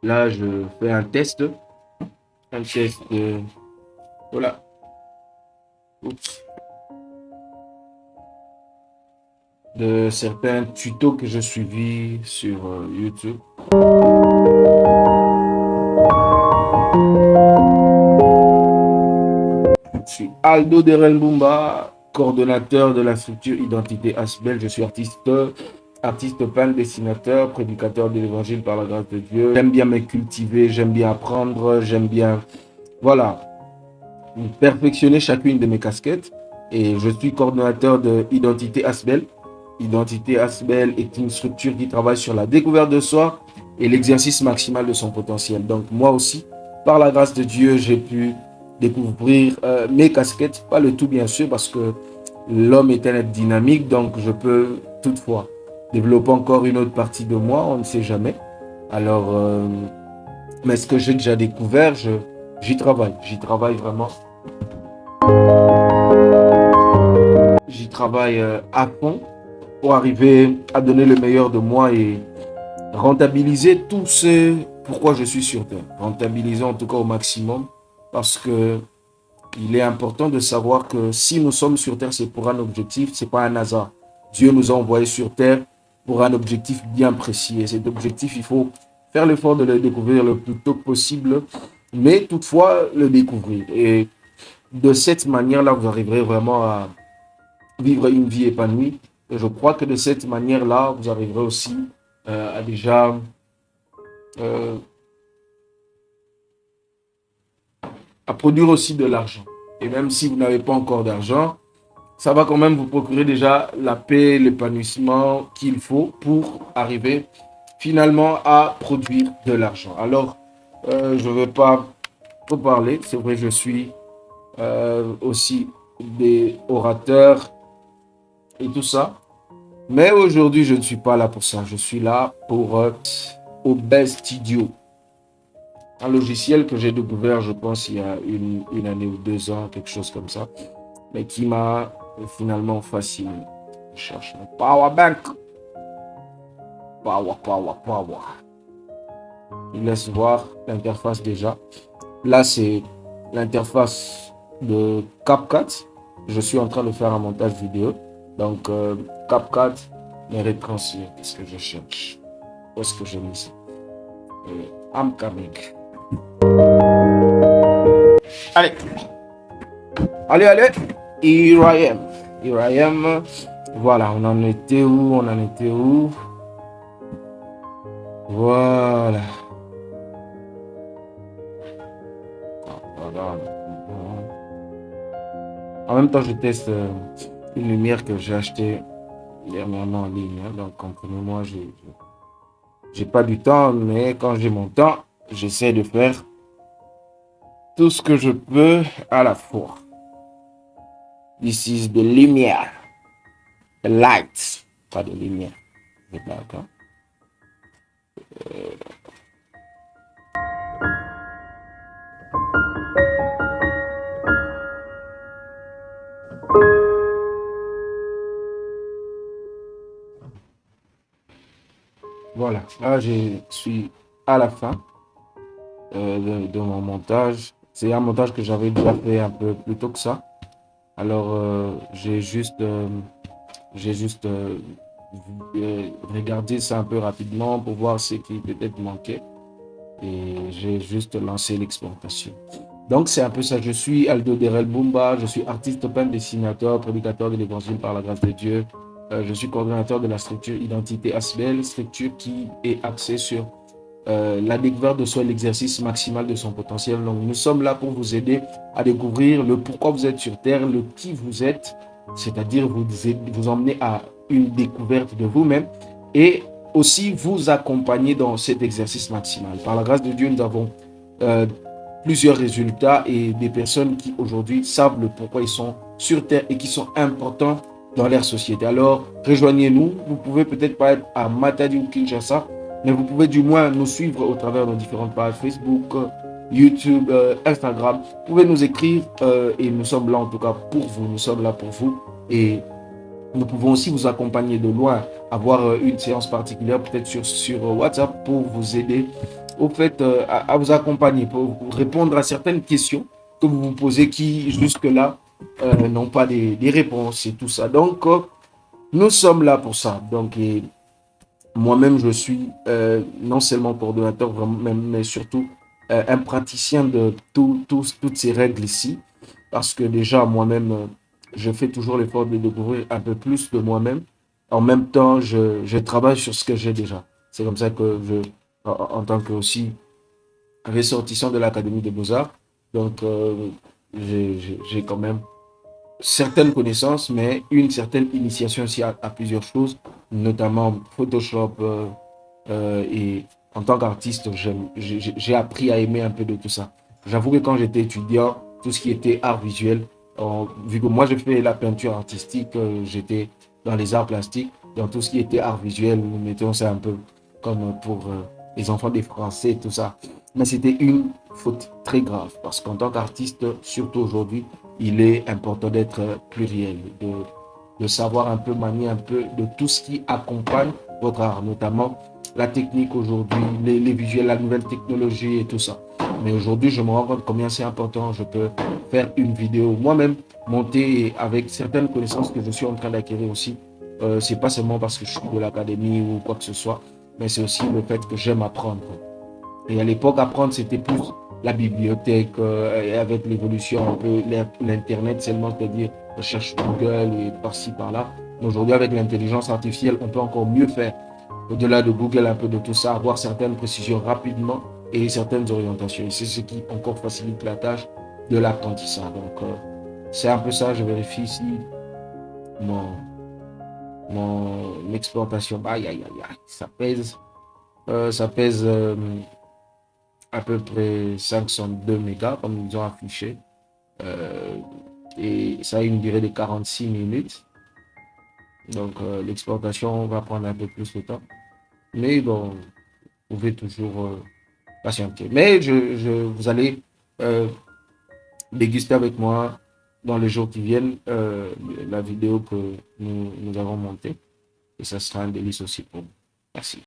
Là, je fais un test. Un test de... Voilà. Oups. De certains tutos que je suivis sur YouTube. Je suis Aldo Derelbumba, coordonnateur de la structure Identité Asbel. Je suis artiste peintre, dessinateur, prédicateur de l'évangile par la grâce de Dieu. J'aime bien me cultiver, j'aime bien apprendre, j'aime bien, voilà, perfectionner chacune de mes casquettes. Et je suis coordonnateur de Identité Asbel. Identité Asbel est une structure qui travaille sur la découverte de soi et l'exercice maximal de son potentiel. Donc moi aussi, par la grâce de Dieu, j'ai pu découvrir mes casquettes, pas le tout bien sûr, parce que l'homme est un être dynamique, donc je peux toutefois développer encore une autre partie de moi, on ne sait jamais. Alors, mais ce que j'ai déjà découvert, j'y travaille vraiment. J'y travaille à fond pour arriver à donner le meilleur de moi et rentabiliser tout ce pourquoi je suis sur Terre. Rentabiliser en tout cas au maximum parce que il est important de savoir que si nous sommes sur Terre, c'est pour un objectif, c'est pas un hasard. Dieu nous a envoyés sur Terre pour un objectif bien précis. Et cet objectif, il faut faire l'effort de le découvrir le plus tôt possible, mais toutefois le découvrir. Et de cette manière-là, vous arriverez vraiment à vivre une vie épanouie. Et je crois que de cette manière-là, vous arriverez aussi à déjà euh, à produire aussi de l'argent. Et même si vous n'avez pas encore d'argent, ça va quand même vous procurer déjà la paix, l'épanouissement qu'il faut pour arriver finalement à produire de l'argent. Alors, je ne vais pas trop parler. C'est vrai, je suis aussi des orateurs et tout ça. Mais aujourd'hui, je ne suis pas là pour ça. Je suis là pour OBS Studio. Un logiciel que j'ai découvert, je pense, il y a une année ou 2 ans, quelque chose comme ça, mais qui m'a finalement fasciné. Je cherche un power bank. Power. Il laisse voir l'interface déjà. Là, c'est l'interface de CapCut. Je suis en train de faire un montage vidéo. Donc, CapCut me retransmet ce que je cherche. Où est-ce que j'ai mis ça? I'm coming. Allez. Allez. Here I am. Voilà, on en était où? Voilà. En même temps, je teste une lumière que j'ai achetée dernièrement en ligne. Donc, comprenez-moi, j'ai pas du temps, mais quand j'ai mon temps, j'essaie de faire tout ce que je peux à la fois. This is the lumière. The light. Pas de lumière. D'accord. Voilà. Là, je suis à la fin de mon montage. C'est un montage que j'avais déjà fait un peu plus tôt que ça. Alors, j'ai juste regardé ça un peu rapidement pour voir ce qui peut-être manquait. Et j'ai juste lancé l'exportation. Donc, c'est un peu ça. Je suis Aldo Derelbumba. Je suis artiste peintre, dessinateur, prédicateur de l'évangile par la grâce de Dieu. Je suis coordonnateur de la structure Identité Asbel, structure qui est axée sur la découverte de soi et l'exercice maximal de son potentiel. Donc, nous sommes là pour vous aider à découvrir le pourquoi vous êtes sur Terre, le qui vous êtes, c'est-à-dire vous emmener à une découverte de vous-même et aussi vous accompagner dans cet exercice maximal. Par la grâce de Dieu, nous avons plusieurs résultats et des personnes qui aujourd'hui savent le pourquoi ils sont sur Terre et qui sont importants dans leur société. Alors, rejoignez-nous. Vous pouvez peut-être pas être à Matadi ou Kinshasa, mais vous pouvez du moins nous suivre au travers de nos différentes pages Facebook, YouTube, Instagram. Vous pouvez nous écrire et nous sommes là en tout cas pour vous. Nous sommes là pour vous et nous pouvons aussi vous accompagner de loin, avoir une séance particulière peut-être sur WhatsApp pour vous aider au fait, à vous accompagner, pour répondre à certaines questions que vous vous posez qui, jusque-là, n'ont pas des réponses et tout ça. Donc, nous sommes là pour ça. Donc, moi-même, je suis non seulement coordonnateur, mais surtout un praticien de toutes ces règles ici. Parce que déjà, moi-même, je fais toujours l'effort de découvrir un peu plus de moi-même. En même temps, je travaille sur ce que j'ai déjà. C'est comme ça que en tant que aussi ressortissant de l'Académie des Beaux-Arts, donc j'ai quand même certaines connaissances, mais une certaine initiation aussi à plusieurs choses, notamment Photoshop. Et en tant qu'artiste, j'ai appris à aimer un peu de tout ça. J'avoue que quand j'étais étudiant, tout ce qui était art visuel, vu que moi je fais la peinture artistique, j'étais dans les arts plastiques, dans tout ce qui était art visuel, nous mettons ça un peu comme pour les enfants des Français, tout ça. Mais c'était une faute très grave, parce qu'en tant qu'artiste, surtout aujourd'hui, il est important d'être pluriel, de savoir un peu manier un peu de tout ce qui accompagne votre art, notamment la technique aujourd'hui, les visuels, la nouvelle technologie et tout ça. Mais aujourd'hui, je me rends compte combien c'est important. Je peux faire une vidéo moi-même, monter avec certaines connaissances que je suis en train d'acquérir aussi. C'est pas seulement parce que je suis de l'académie ou quoi que ce soit, mais c'est aussi le fait que j'aime apprendre. Et à l'époque, apprendre, c'était plus la bibliothèque, et avec l'évolution un peu, l'Internet seulement, c'est-à-dire recherche Google et par-ci, par-là. Mais aujourd'hui, avec l'intelligence artificielle, on peut encore mieux faire. Au-delà de Google, un peu de tout ça, avoir certaines précisions rapidement et certaines orientations. Et c'est ce qui encore facilite la tâche de l'apprentissage. Donc, c'est un peu ça. Je vérifie ici mon, mon exportation. Aïe, aïe, aïe, aïe. Ça pèse à peu près 502 mégas, comme ils ont affiché. Euh, et ça a une durée de 46 minutes. Donc, l'exportation va prendre un peu plus de temps. Mais bon, vous pouvez toujours patienter. Mais vous allez euh, déguster avec moi dans les jours qui viennent la vidéo que nous avons montée. Et ça sera un délice aussi pour vous. Merci.